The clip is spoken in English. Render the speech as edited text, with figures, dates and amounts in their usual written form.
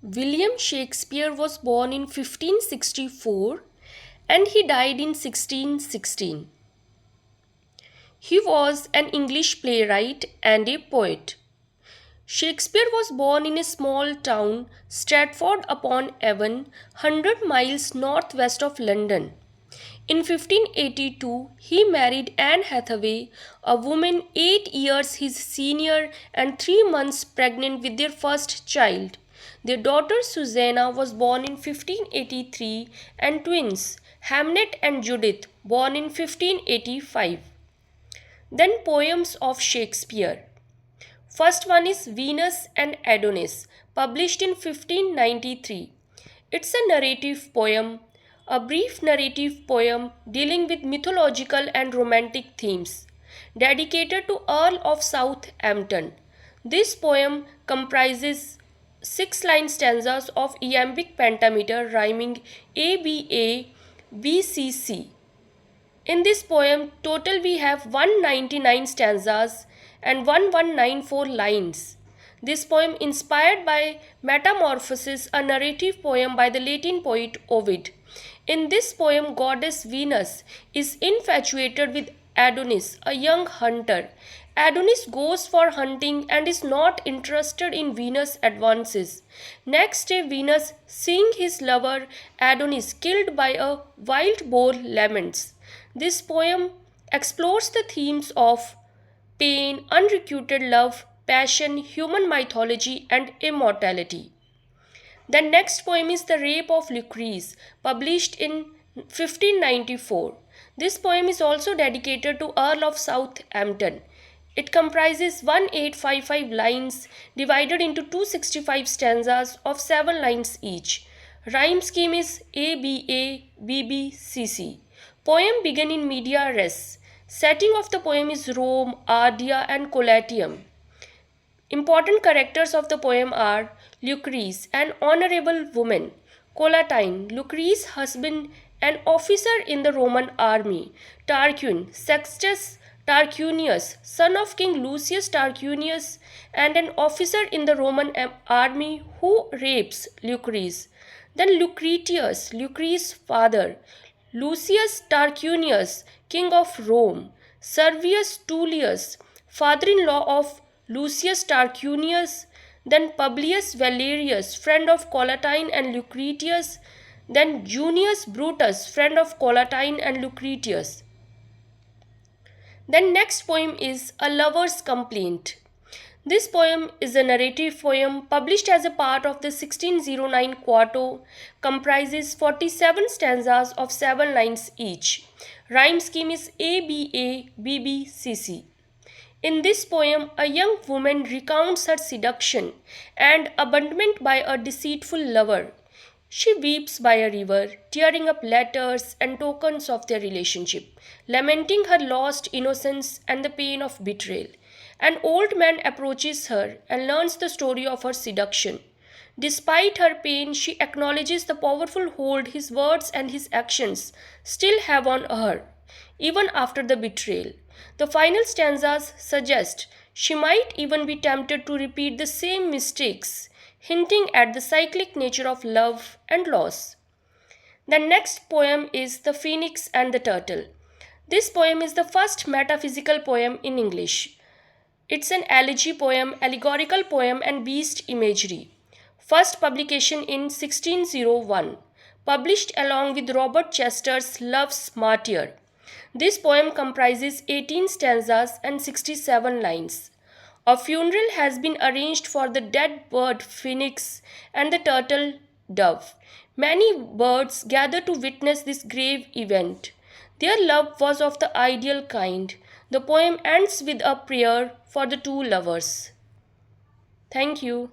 William Shakespeare was born in 1564 and he died in 1616. He was an English playwright and a poet. Shakespeare was born in a small town, Stratford upon Avon, 100 miles northwest of London. In 1582, he married Anne Hathaway, a woman 8 years his senior and 3 months pregnant with their first child. Their daughter Susanna was born in 1583 and twins, Hamnet and Judith, born in 1585. Then poems of Shakespeare. First one is Venus and Adonis, published in 1593. It's a narrative poem, a brief narrative poem dealing with mythological and romantic themes, dedicated to Earl of Southampton. This poem comprises 6 line stanzas of iambic pentameter rhyming ABA BCC. In this poem, total we have 199 stanzas and 1194 lines. This poem inspired by Metamorphosis, a narrative poem by the Latin poet Ovid. In this poem, goddess Venus is infatuated with Adonis, a young hunter. Adonis goes for hunting and is not interested in Venus' advances. Next day, Venus, seeing his lover Adonis killed by a wild boar, laments. This poem explores the themes of pain, unrequited love, passion, human mythology, and immortality. The next poem is The Rape of Lucrece, published in 1594. This poem is also dedicated to Earl of Southampton. It comprises 1855 lines divided into 265 stanzas of 7 lines each. Rhyme scheme is ABA BBCC. Poem began in media res. Setting of the poem is Rome, Ardea, and Colatium. Important characters of the poem are Lucrece, an honorable woman; Colatine, Lucrece's husband, an officer in the Roman army; Tarquin, Sextus Tarquinius, son of King Lucius Tarquinius, and an officer in the Roman army who rapes Lucrece. Then Lucretius, Lucrece's father; Lucius Tarquinius, king of Rome; Servius Tullius, father-in-law of Lucius Tarquinius; then Publius Valerius, friend of Colatine and Lucretius; then Junius Brutus, friend of Colatine and Lucretius. Then next poem is A Lover's Complaint. This poem is a narrative poem published as a part of the 1609 quarto, comprises 47 stanzas of 7 lines each. Rhyme scheme is ABA BBCC. In this poem, a young woman recounts her seduction and abandonment by a deceitful lover. She weeps by a river, tearing up letters and tokens of their relationship, lamenting her lost innocence and the pain of betrayal. An old man approaches her and learns the story of her seduction. Despite her pain, she acknowledges the powerful hold his words and his actions still have on her, even after the betrayal. The final stanzas suggest she might even be tempted to repeat the same mistakes, hinting at the cyclic nature of love and loss. The next poem is The Phoenix and the Turtle. This poem is the first metaphysical poem in English. It's an elegy poem, allegorical poem, and beast imagery. First publication in 1601, published along with Robert Chester's Love's Martyr. This poem comprises 18 stanzas and 67 lines. A funeral has been arranged for the dead bird phoenix and the turtle dove. Many birds gather to witness this grave event. Their love was of the ideal kind. The poem ends with a prayer for the two lovers. Thank you.